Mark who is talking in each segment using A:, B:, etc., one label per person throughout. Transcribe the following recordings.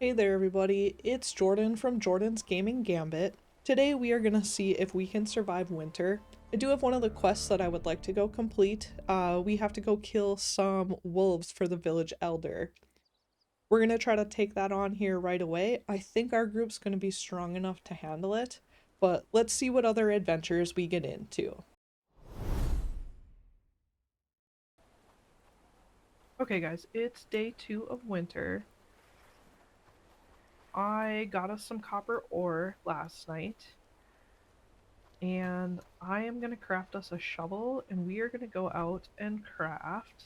A: Hey there everybody, it's Jordan from Jordan's Gaming Gambit. Today we are gonna see if we can survive winter. I do have one of the quests that I would like to go complete. We have to go kill some wolves for the village elder. We're gonna try to take that on here right away. I think our group's gonna be strong enough to handle it, but let's see what other adventures we get into. Okay guys, it's day 2 of winter. I got us some copper ore last night. And I am going to craft us a shovel, and we are going to go out and craft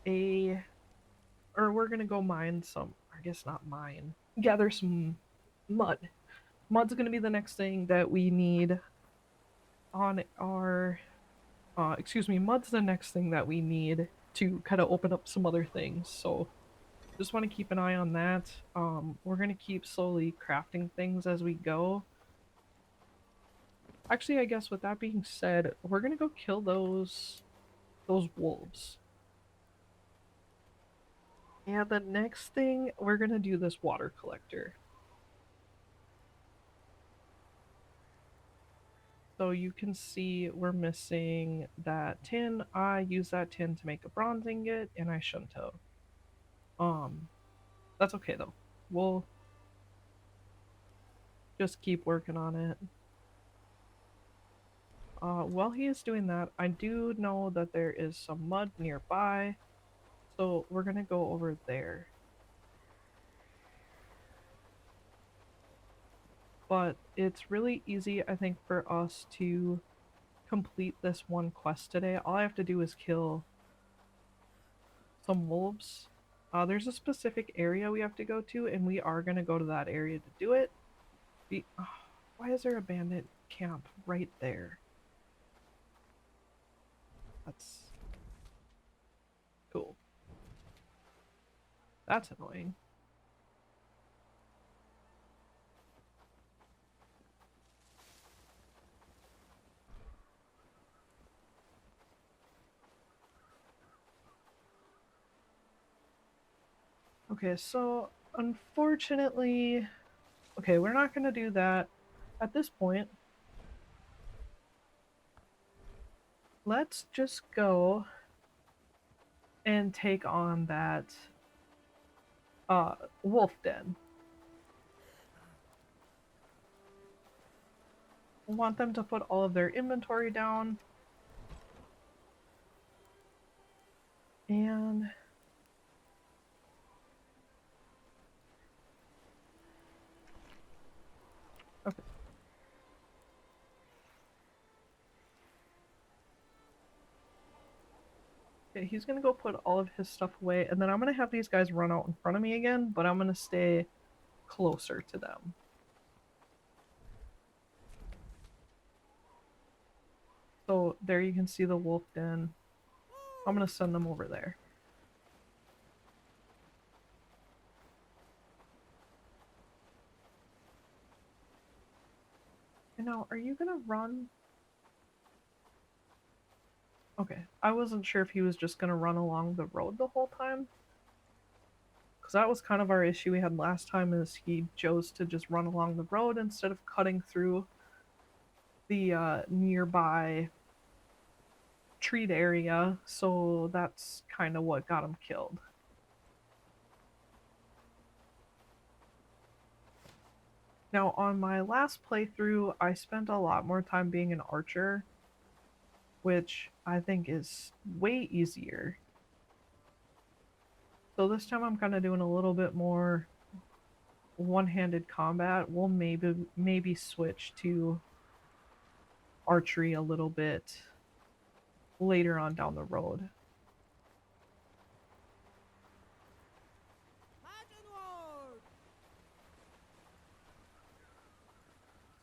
A: we're going to go mine some, I guess not mine, gather some mud. Mud's going to be the next thing that we need on our, mud's the next thing that we need to kind of open up some other things. So just want to keep an eye on that. We're going to keep slowly crafting things as we go. Actually, I guess with that being said, we're gonna go kill those wolves. And the next thing, we're gonna do this water collector. So you can see we're missing that tin. I use that tin to make a bronze ingot, and I shouldn't have. That's okay though. We'll just keep working on it. While he is doing that, I do know that there is some mud nearby, so we're gonna go over there. But it's really easy, I think, for us to complete this one quest today. All I have to do is kill some wolves. There's a specific area we have to go to, and we are going to go to that area to do it. Why is there a bandit camp right there? That's cool. That's annoying. Okay, so unfortunately, okay, we're not going to do that at this point. Let's just go and take on that wolf den. I want them to put all of their inventory down. And okay. Okay, he's gonna go put all of his stuff away, and then I'm gonna have these guys run out in front of me again, but I'm gonna stay closer to them. So there you can see the wolf den. I'm gonna send them over there. And now, are you gonna run? Okay, I wasn't sure if he was just gonna run along the road the whole time. Because that was kind of our issue we had last time, is he chose to just run along the road instead of cutting through the nearby treat area, so that's kind of what got him killed. Now, on my last playthrough, I spent a lot more time being an archer, which I think is way easier. So this time I'm kind of doing a little bit more one-handed combat. We'll maybe switch to archery a little bit later on down the road.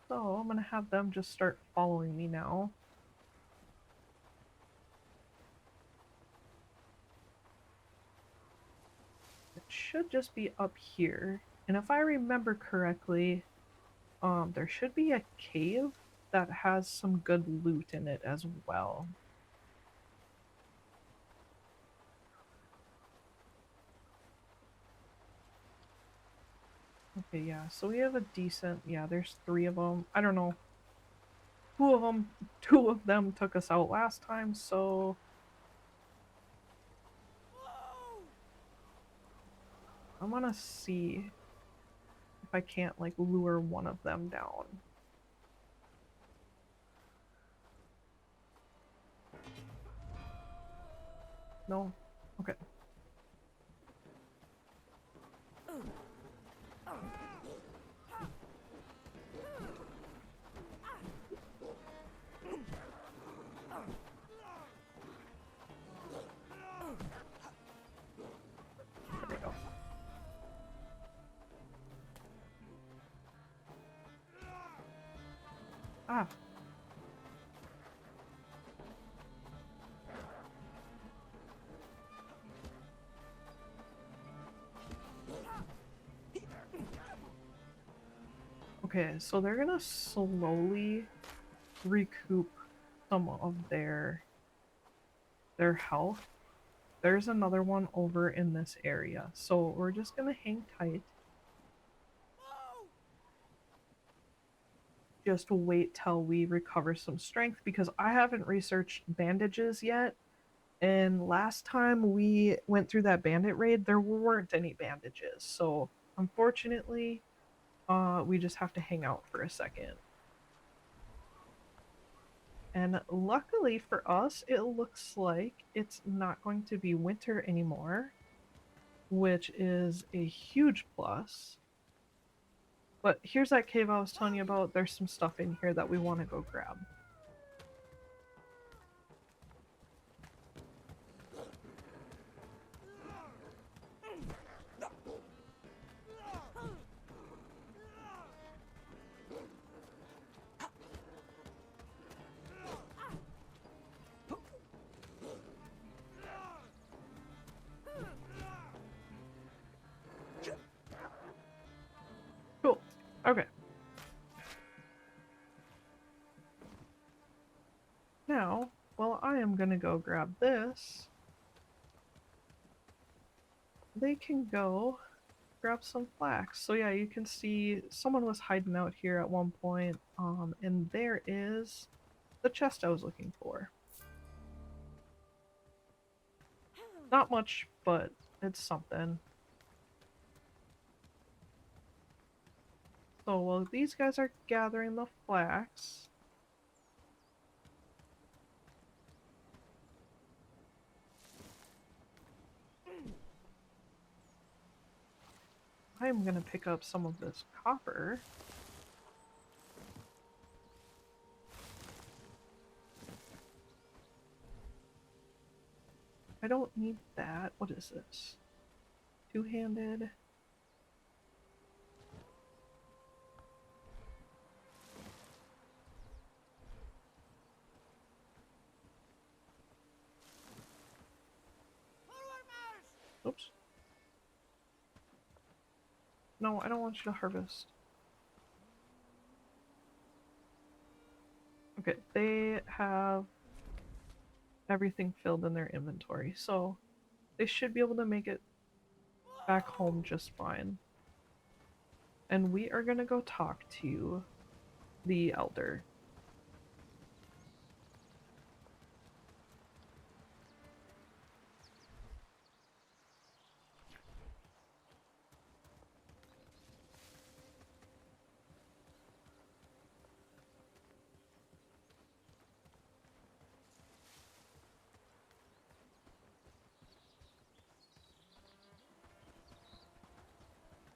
A: So I'm gonna have them just start following me now. It should just be up here. And if I remember correctly, there should be a cave that has some good loot in it as well. Okay, yeah, so we have a decent, yeah, there's 3 of them. I don't know. 2 of them took us out last time, so I'm gonna see if I can't like lure one of them down. No? Okay. There we go. Ah. Okay, so they're gonna slowly recoup some of their health. There's another one over in this area, so we're just gonna hang tight. Just wait till we recover some strength, because I haven't researched bandages yet. And last time we went through that bandit raid, there weren't any bandages. So unfortunately, we just have to hang out for a second. And luckily for us, it looks like it's not going to be winter anymore, which is a huge plus. But here's that cave I was telling you about. There's some stuff in here that we want to go grab. Cool. Okay. Now, well, I am gonna go grab this. They can go grab some flax. So yeah, you can see someone was hiding out here at one point, and there is the chest I was looking for. Not much, but it's something. So while these guys are gathering the flax, I'm gonna pick up some of this copper. I don't need that. What is this? Two-handed. Oops. No, I don't want you to harvest. Okay, they have everything filled in their inventory, so they should be able to make it back home just fine. And we are gonna go talk to the elder.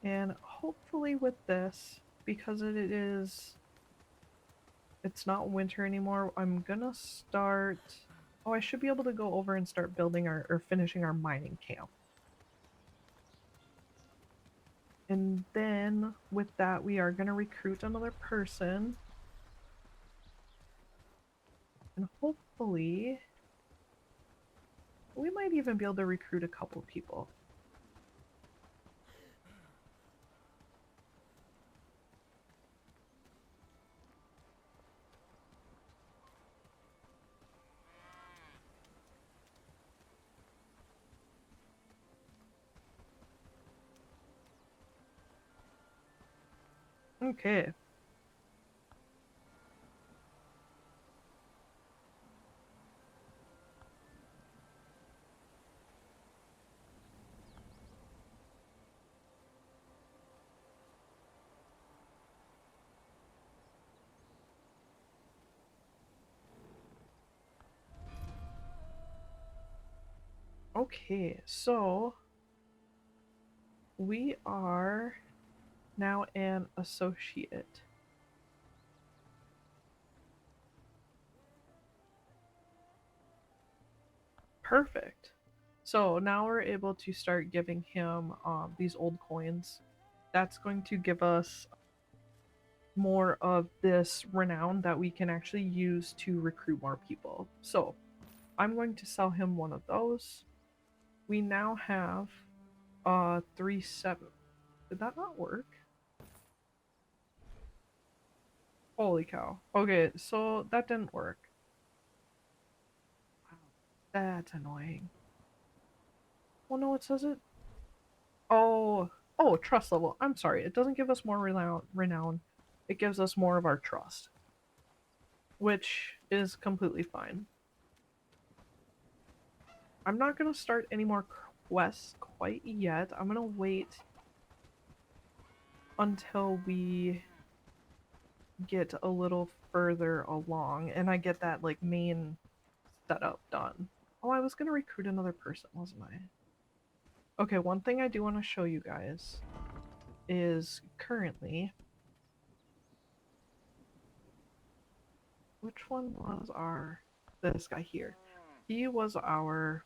A: And hopefully with this, because it's not winter anymore, I'm gonna start... Oh, I should be able to go over and start building or finishing our mining camp. And then with that, we are gonna recruit another person. And hopefully, we might even be able to recruit a couple people. Okay. Okay, so we are now an associate. Perfect. So now we're able to start giving him these old coins. That's going to give us more of this renown that we can actually use to recruit more people. So I'm going to sell him one of those. We now have 3-7. Did that not work? Holy cow. Okay, so that didn't work. Wow, that's annoying. Oh no, it says it. Oh, oh, trust level. I'm sorry. It doesn't give us more renown. It gives us more of our trust, which is completely fine. I'm not going to start any more quests quite yet. I'm going to wait until we get a little further along and I get that like main setup done. Oh, I was going to recruit another person, wasn't I? Okay, one thing I do want to show you guys is currently, which one was our, this guy here. He was our,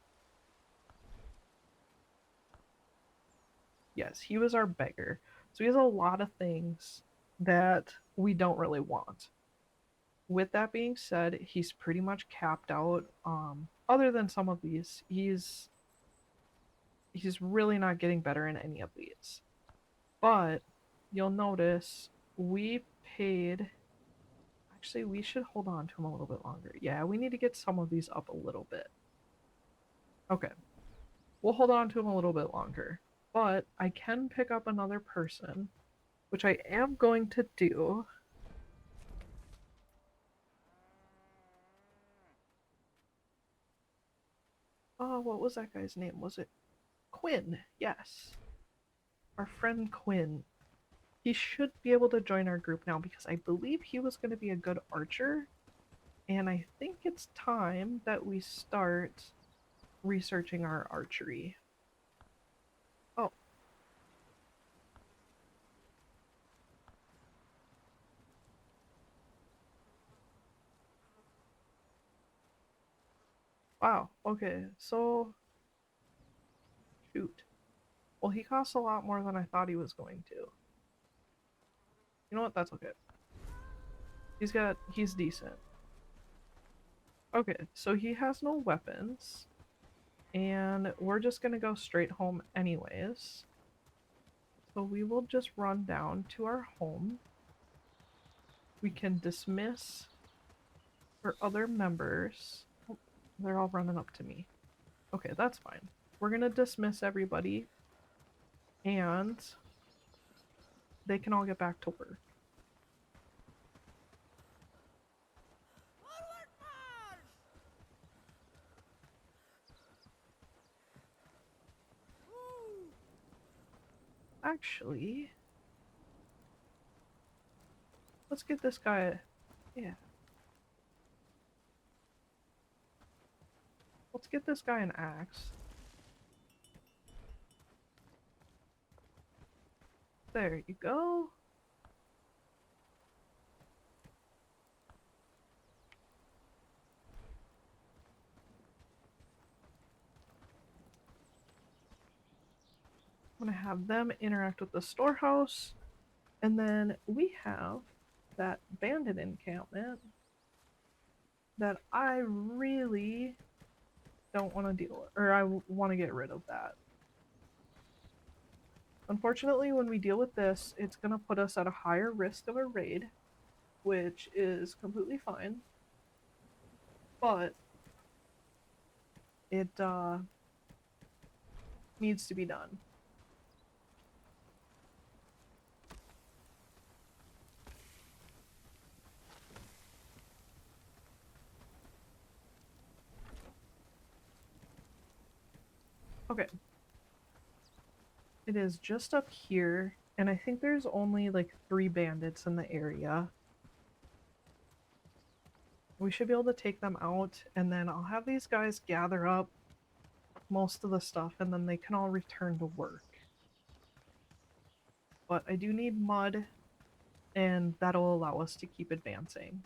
A: yes, he was our beggar. So he has a lot of things that we don't really want. With that being said, he's pretty much capped out. Other than some of these, he's really not getting better in any of these. But you'll notice we paid. Actually, we should hold on to him a little bit longer. Yeah, we need to get some of these up a little bit. Okay, we'll hold on to him a little bit longer. But I can pick up another person, which I am going to do. Oh, what was that guy's name? Was it Quinn? Yes. Our friend Quinn. He should be able to join our group now because I believe he was going to be a good archer. And I think it's time that we start researching our archery. Oh. Wow. Okay. So, shoot. Well, he costs a lot more than I thought he was going to. You know what? That's okay. He's decent. Okay, so he has no weapons. And we're just gonna go straight home anyways. So we will just run down to our home. We can dismiss our other members. Oh, they're all running up to me. Okay, that's fine. We're gonna dismiss everybody and they can all get back to work. Actually, let's get this guy. Yeah. Let's get this guy an axe. There you go. I'm gonna have them interact with the storehouse. And then we have that bandit encampment that I really don't want to deal with, or I want to get rid of that. Unfortunately, when we deal with this, it's going to put us at a higher risk of a raid, which is completely fine. But it needs to be done. Okay. It is just up here, and I think there's only like 3 bandits in the area. We should be able to take them out, and then I'll have these guys gather up most of the stuff, and then they can all return to work. But I do need mud, and that'll allow us to keep advancing.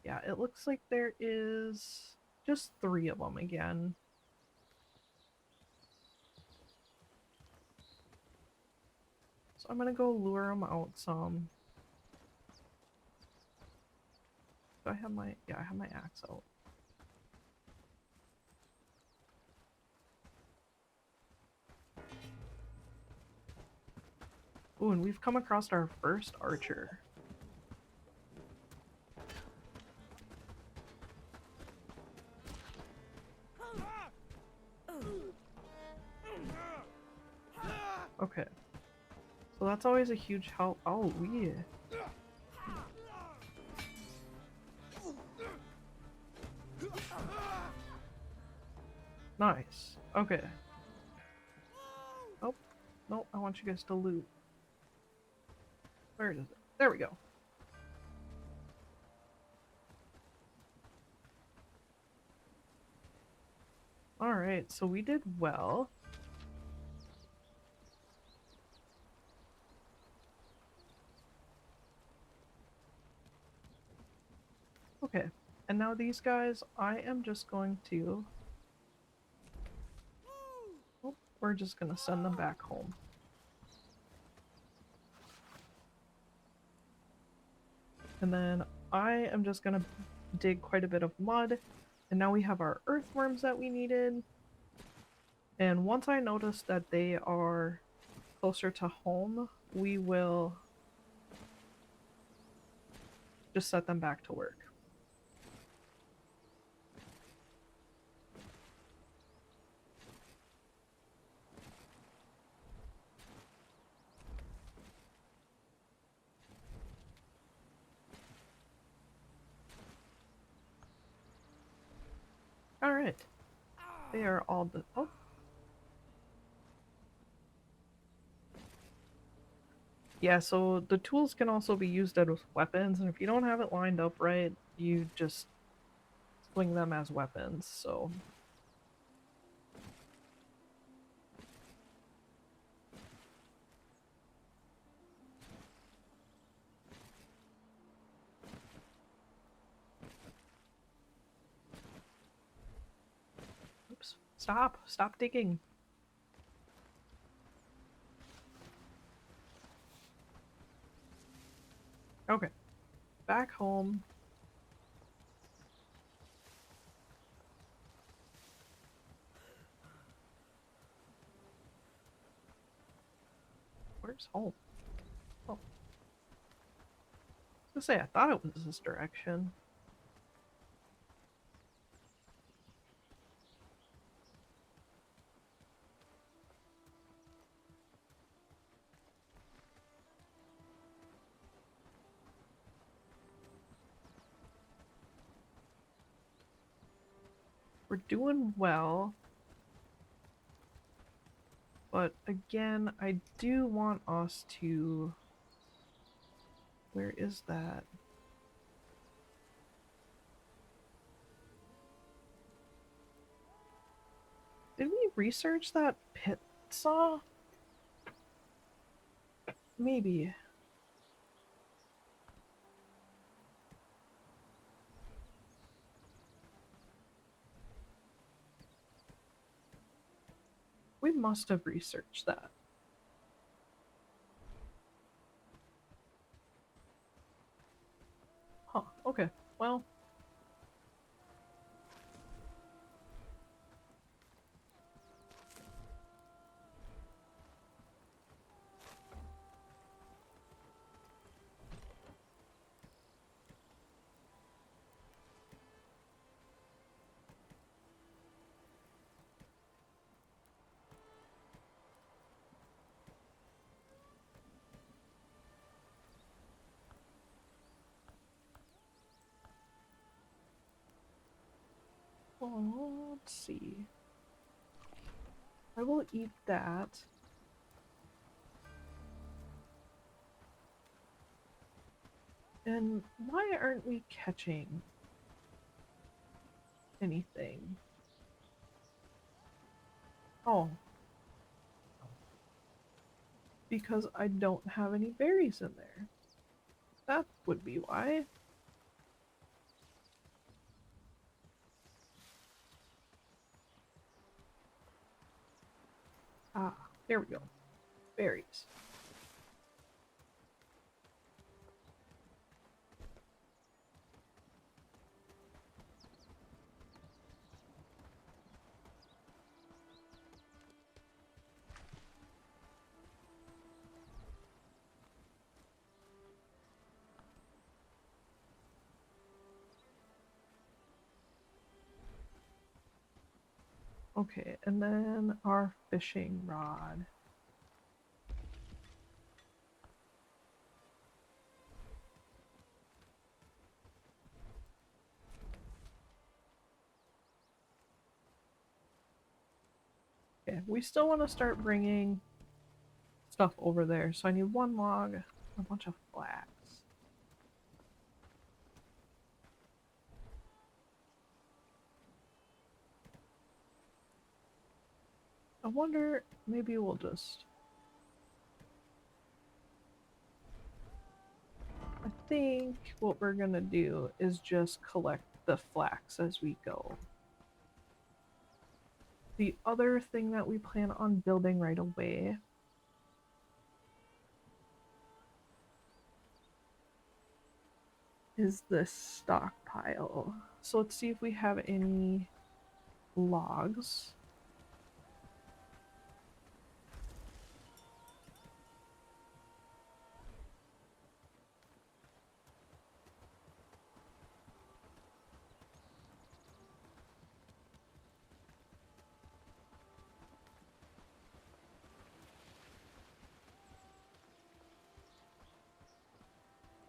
A: Yeah, it looks like there is just 3 of them again. So I'm gonna go lure them out some. Do I have my... yeah, I have my axe out. Ooh, and we've come across our first archer. Okay. So that's always a huge help. Oh, yeah. Nice. Okay. Oh, no, I want you guys to loot. Where is it? There we go. Alright, so we did well. Okay, and now these guys, I am just going to... oh, we're just gonna send them back home. And then I am just gonna dig quite a bit of mud, and now we have our earthworms that we needed. And once I notice that they are closer to home, we will just set them back to work. Alright. They are all the... oh. Yeah, so the tools can also be used as weapons, and if you don't have it lined up right, you just swing them as weapons, so... oops. Stop! Stop digging! Okay. Back home. Where's home? Oh. I was gonna say, I thought it was this direction. We're doing well. But again, I do want us to... where is that? Did we research that pit saw? Maybe. We must have researched that. Huh, okay. Well... Oh, let's see. I will eat that. And why aren't we catching anything? Oh. Because I don't have any berries in there. That would be why. Ah, there we go. Berries. Okay, and then our fishing rod. Okay, we still want to start bringing stuff over there. So I need one log, a bunch of flax. I wonder, maybe we'll just... I think what we're gonna do is just collect the flax as we go. The other thing that we plan on building right away is this stockpile. So let's see if we have any logs.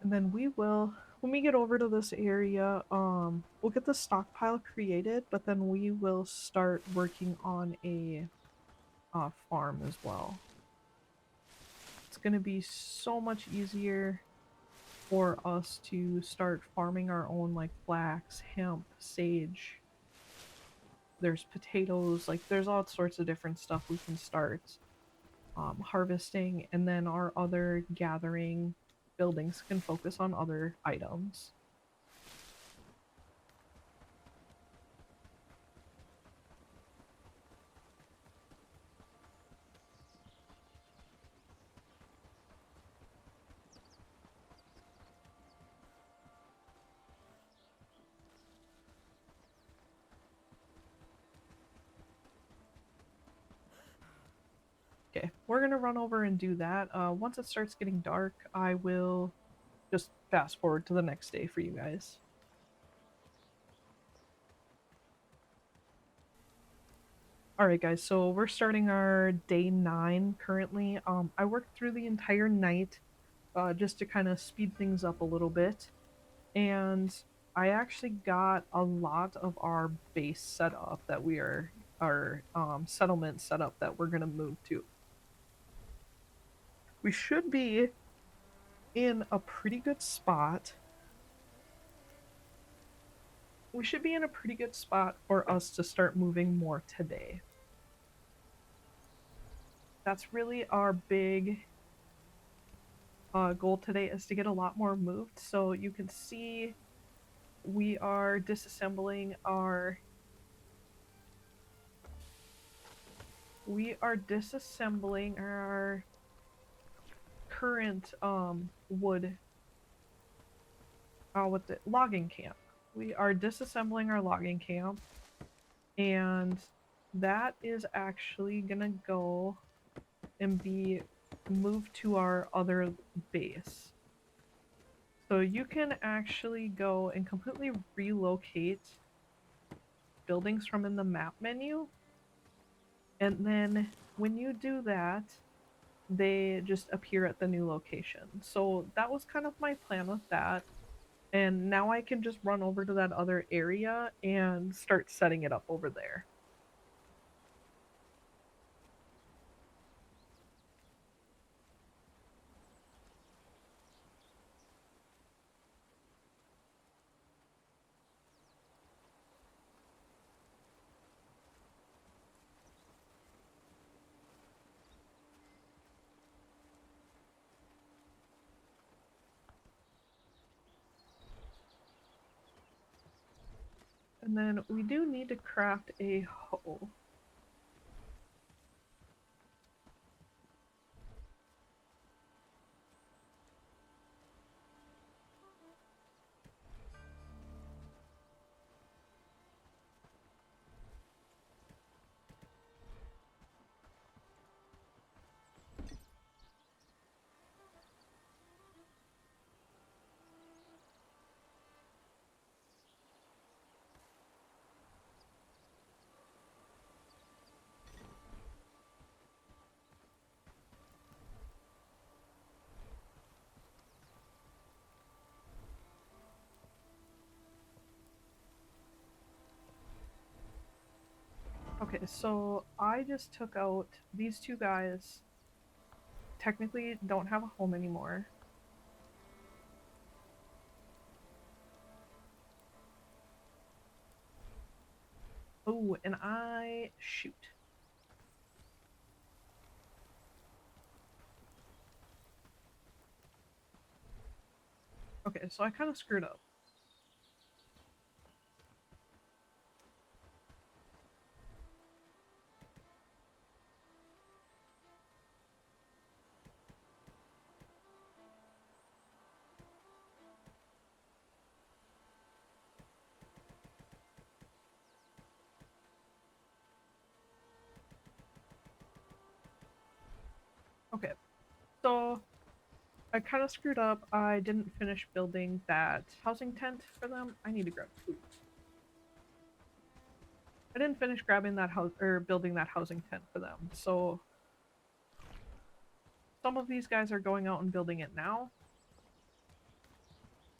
A: And then we will, when we get over to this area, we'll get the stockpile created, but then we will start working on a farm as well. It's going to be so much easier for us to start farming our own like flax, hemp, sage. There's potatoes, like there's all sorts of different stuff we can start harvesting, and then our other gathering buildings can focus on other items. Okay, we're gonna run over and do that. Once it starts getting dark, I will just fast forward to the next day for you guys. Alright guys, so we're starting our day 9 currently. I worked through the entire night just to kind of speed things up a little bit. And I actually got a lot of our base set up that we are, our settlement set up that we're gonna move to. We should be in a pretty good spot. We should be in a pretty good spot for us to start moving more today. That's really our big goal today, is to get a lot more moved. So you can see we are disassembling our current wood with the logging camp. We are disassembling our logging camp, and that is actually gonna go and be moved to our other base. So you can actually go and completely relocate buildings from in the map menu, and then when you do that, they just appear at the new location. So that was kind of my plan with that. And now I can just run over to that other area and start setting it up over there. And then we do need to craft a hoe. Okay, so I just took out these two guys. Technically don't have a home anymore. Oh, and shoot. Okay, so I kind of screwed up. Okay, so I kind of screwed up. I didn't finish building that housing tent for them. I need to grab food. I didn't finish grabbing that house or building that housing tent for them. So some of these guys are going out and building it now.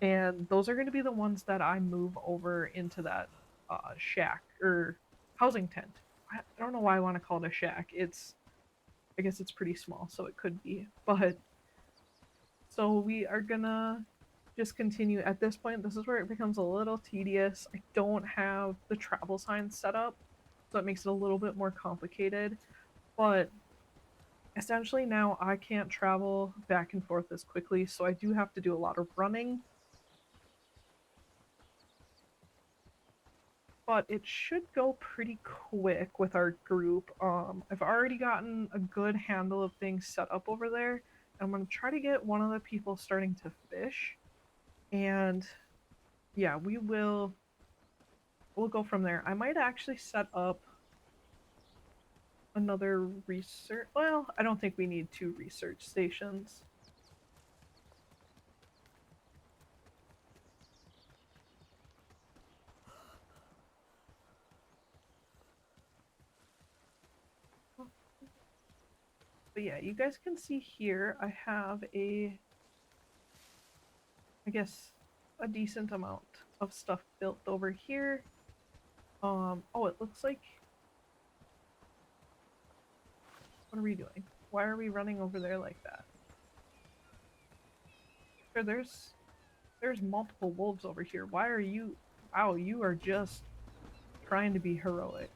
A: And those are going to be the ones that I move over into that shack or housing tent. I don't know why I want to call it a shack. I guess it's pretty small, so it could be. But so we are gonna just continue at this point. This is where it becomes a little tedious. I don't have the travel signs set up, so it makes it a little bit more complicated. But essentially now I can't travel back and forth as quickly, so I do have to do a lot of running. But it should go pretty quick with our group. I've already gotten a good handle of things set up over there. I'm going to try to get one of the people starting to fish. And yeah, we'll go from there. I might actually set up another research. Well, I don't think we need 2 research stations. But yeah, you guys can see here I have I guess a decent amount of stuff built over here. Oh, it looks like, what are we doing? Why are we running over there like that? Sure, there's multiple wolves over here. Why are you? Wow, you are just trying to be heroic.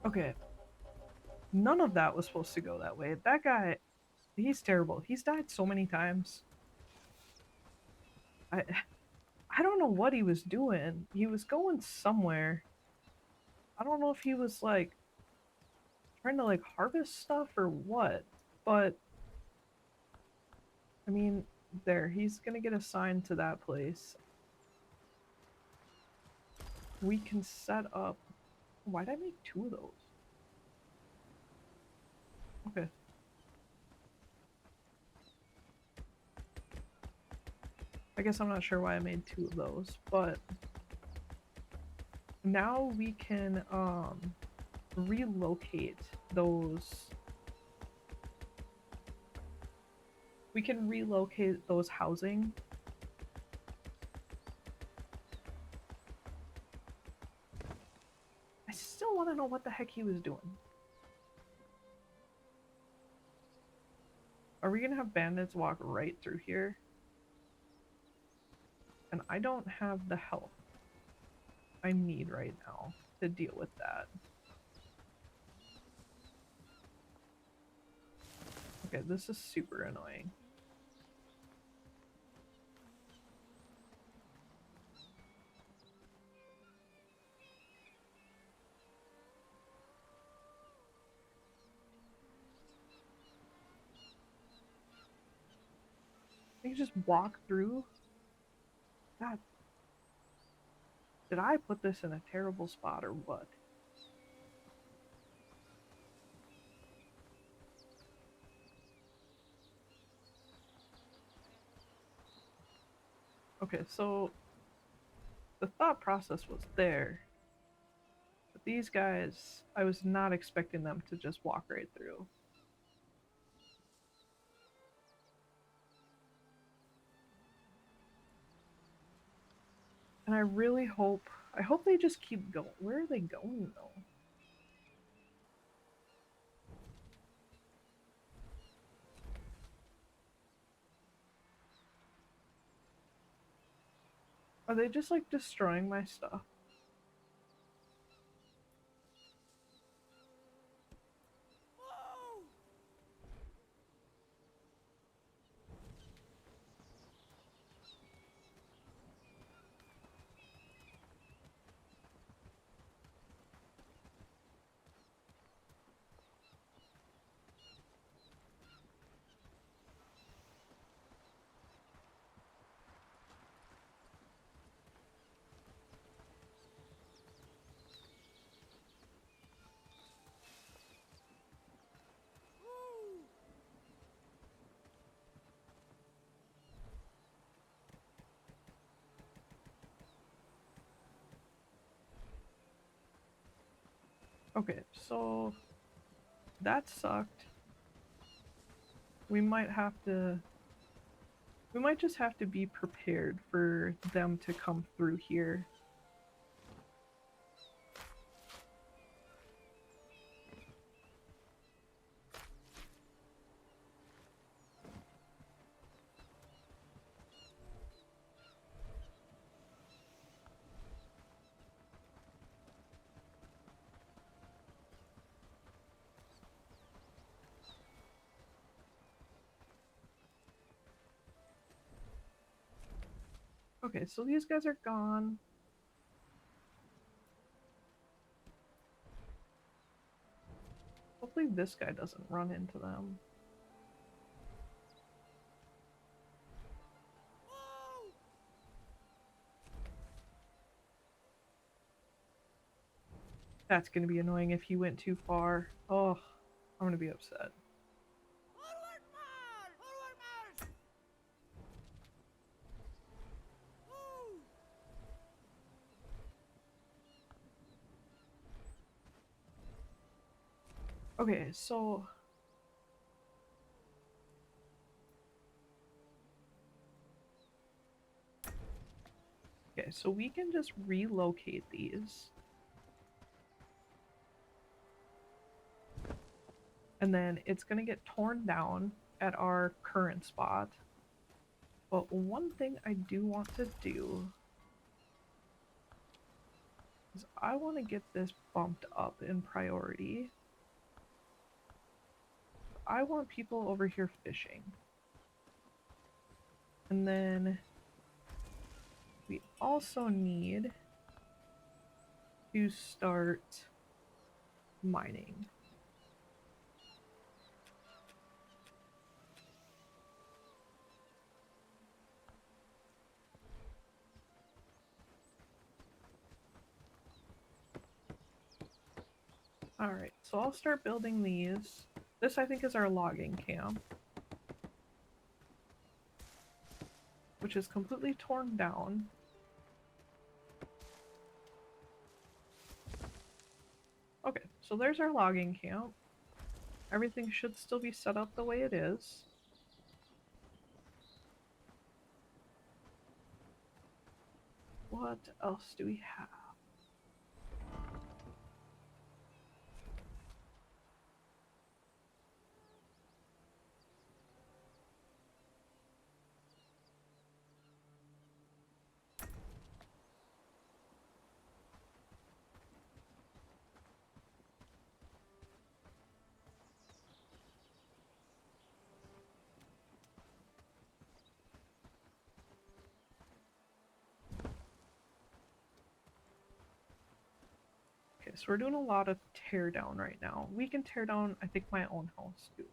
A: Okay, None of that was supposed to go that way. That guy, he's terrible. He's died so many times. I I don't know what he was doing. He was going somewhere. I don't know if he was like trying to like harvest stuff or what, but I mean, there, he's gonna get assigned to that place. We can set up. Why'd I make 2 of those? Okay. I guess I'm not sure why I made 2 of those, but now we can relocate those. We can relocate those housing. I still want to know what the heck he was doing. Are we gonna have bandits walk right through here? And I don't have the help I need right now to deal with that. Okay, this is super annoying. You just walk through? God. Did I put this in a terrible spot or what? Okay, so the thought process was there. But these guys, I was not expecting them to just walk right through. And I really hope, I hope they just keep going. Where are they going though? Are they just like destroying my stuff? Okay, so that sucked. We might have to, we might just have to be prepared for them to come through here. Okay, so these guys are gone. Hopefully this guy doesn't run into them. That's gonna be annoying if he went too far. Oh, I'm gonna be upset. Okay, so okay, so we can just relocate these. And then it's gonna get torn down at our current spot. But one thing I do want to do is I want to get this bumped up in priority. I want people over here fishing. And then we also need to start mining. Alright, so I'll start building these. This, I think, is our logging camp, which is completely torn down. Okay, so there's our logging camp. Everything should still be set up the way it is. What else do we have? Okay, so we're doing a lot of tear down right now. We can tear down, I think, my own house too.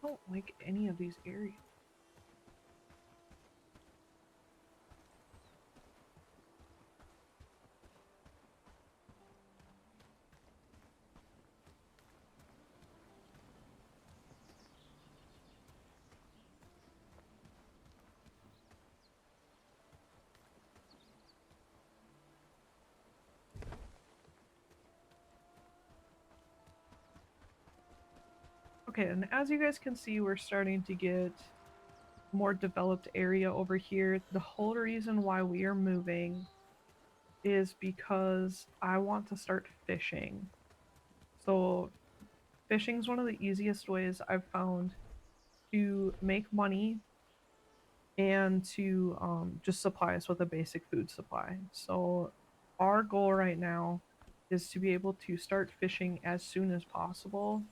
A: I don't like any of these areas. Okay, and as you guys can see, we're starting to get more developed area over here. The whole reason why we are moving is because I want to start fishing. So fishing is one of the easiest ways I've found to make money and to just supply us with a basic food supply. So our goal right now is to be able to start fishing as soon as possible,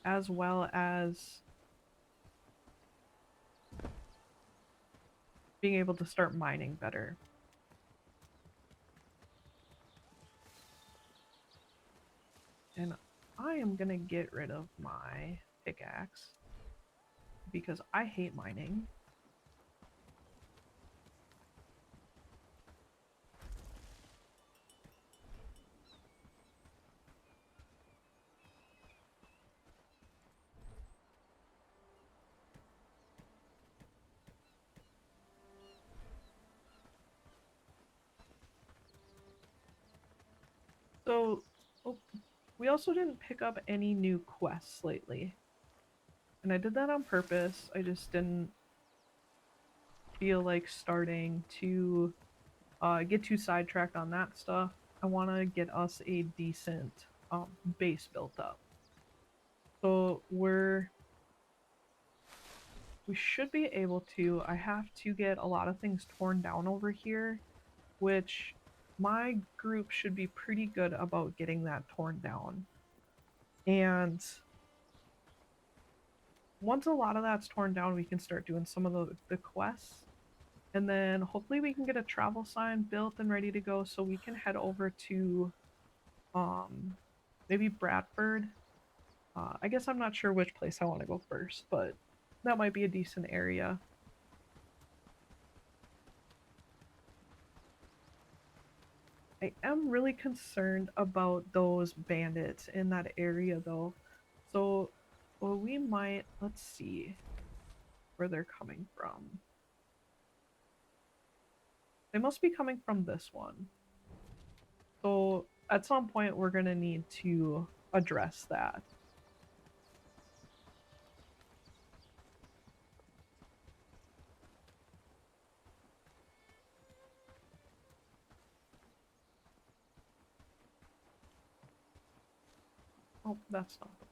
A: as well as being able to start mining better. And I am gonna get rid of my pickaxe because I hate mining. So, oh, we also didn't pick up any new quests lately. And I did that on purpose. I just didn't feel like starting to get too sidetracked on that stuff. I want to get us a decent base built up. So we should be able to. I have to get a lot of things torn down over here, which my group should be pretty good about getting that torn down. And once a lot of that's torn down, we can start doing some of the quests. And then hopefully we can get a travel sign built and ready to go so we can head over to maybe Bradford. I guess I'm not sure which place I want to go first, but that might be a decent area. I am really concerned about those bandits in that area though. So, well, we might, let's see where they're coming from. They must be coming from this one. So at some point we're gonna need to address that. Oh, that's not the one.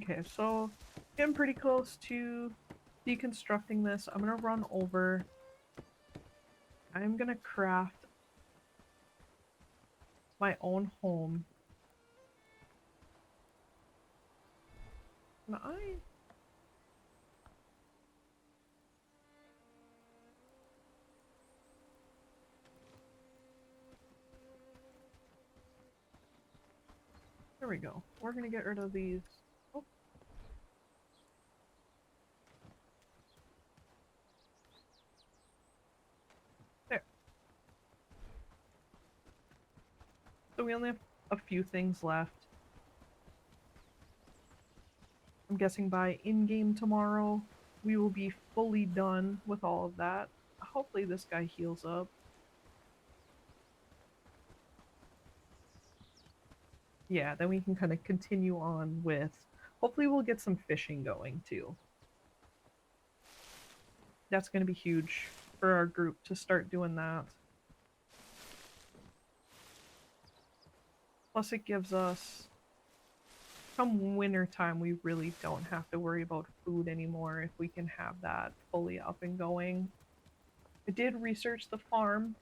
A: Okay, so getting pretty close to deconstructing this. I'm gonna run over. I'm gonna craft my own home. Can I? There we go. We're gonna get rid of these. Oh. There. So we only have a few things left. I'm guessing by in-game tomorrow, we will be fully done with all of that. Hopefully this guy heals up. Yeah, then we can kind of continue on with... Hopefully we'll get some fishing going too. That's going to be huge for our group to start doing that. Plus it gives us... Come winter time, we really don't have to worry about food anymore if we can have that fully up and going. I did research the farm,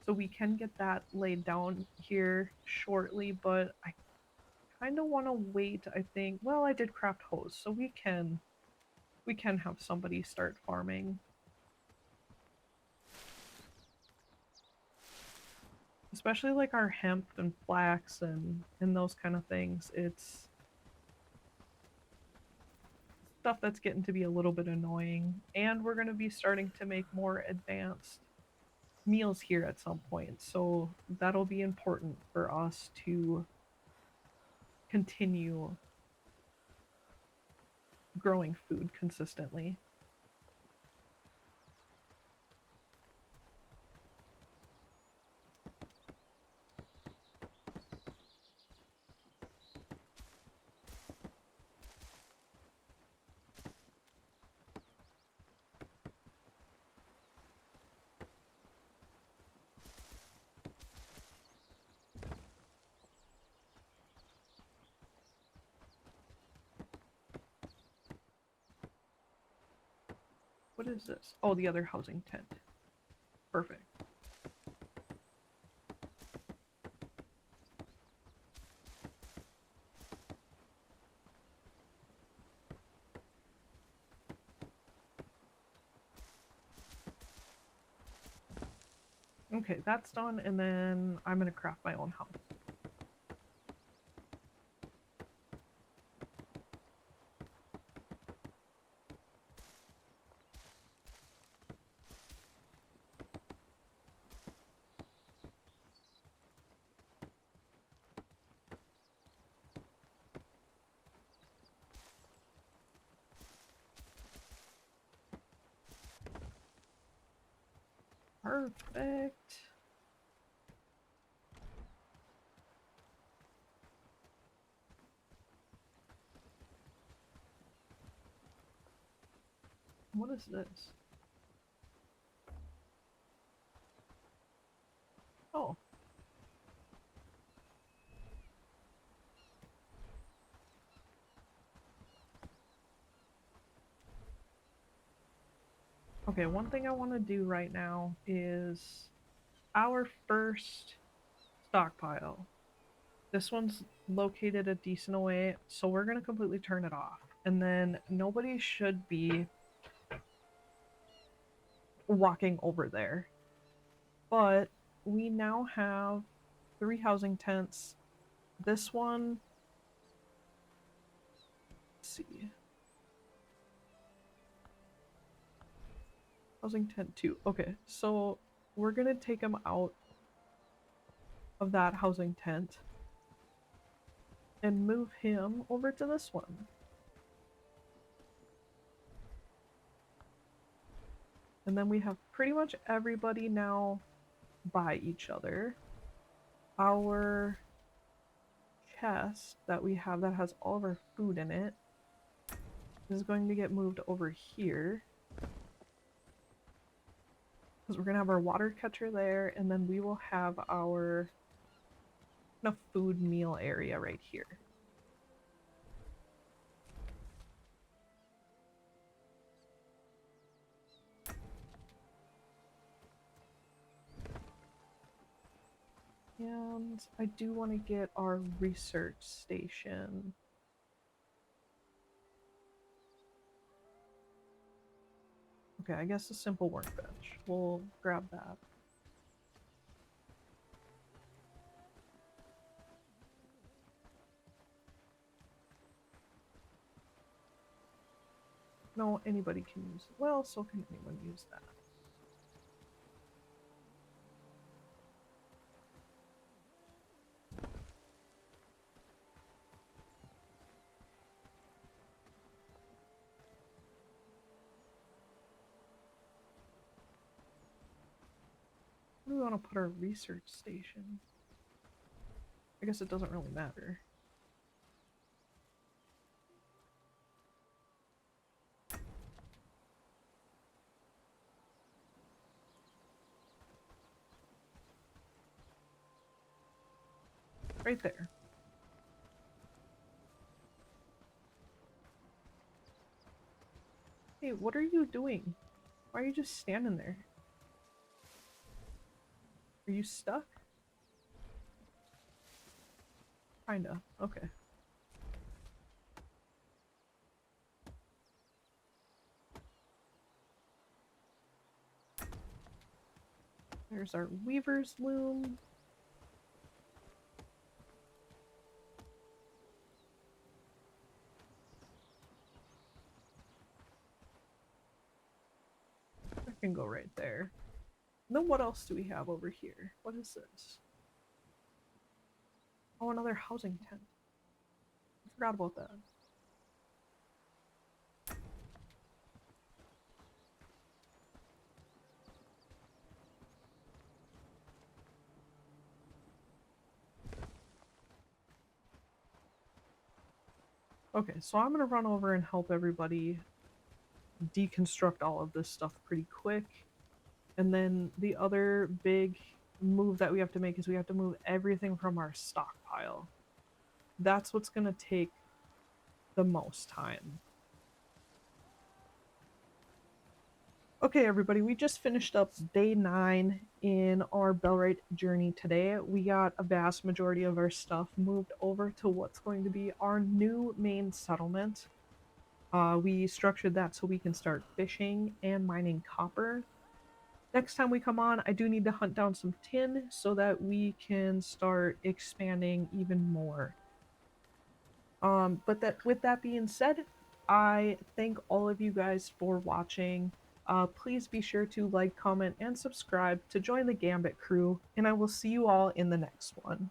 A: so we can get that laid down here shortly, but I kind of want to wait, I think. Well, I did craft hose, so we can have somebody start farming. Especially like our hemp and flax and those kind of things. It's stuff that's getting to be a little bit annoying, and we're going to be starting to make more advanced meals here at some point, so that'll be important for us to continue growing food consistently. What is this? Oh, the other housing tent. Perfect. Okay, that's done, and then I'm gonna craft my own house. Perfect. What is this? Oh. Okay, one thing I want to do right now is our first stockpile. This one's located a decent away, so we're going to completely turn it off. And then nobody should be walking over there. But we now have 3 housing tents. This one, let's see. Housing tent 2. Okay, so we're going to take them out of that housing tent and move him over to this one. And then we have pretty much everybody now by each other. Our chest that we have that has all of our food in it is going to get moved over here. Because we're going to have our water catcher there, and then we will have our food meal area right here. And I do want to get our research station. Okay, I guess a simple workbench. We'll grab that. No, anybody can use it. Well, so can anyone use that. Where do we want to put our research station? I guess it doesn't really matter. Right there. Hey, what are you doing? Why are you just standing there? Are you stuck? Kinda. Okay. There's our weaver's loom. I can go right there. And then what else do we have over here? What is this? Oh, another housing tent. I forgot about that. Okay, so I'm gonna run over and help everybody deconstruct all of this stuff pretty quick. And then the other big move that we have to make is we have to move everything from our stockpile. That's what's gonna take the most time. Okay, everybody, we just finished up day 9 in our Bellwright journey today. We got a vast majority of our stuff moved over to what's going to be our new main settlement. We structured that so we can start fishing and mining copper. Next time we come on, I do need to hunt down some tin so that we can start expanding even more. But with that being said, I thank all of you guys for watching. Please be sure to like, comment, and subscribe to join the Gambit crew, and I will see you all in the next one.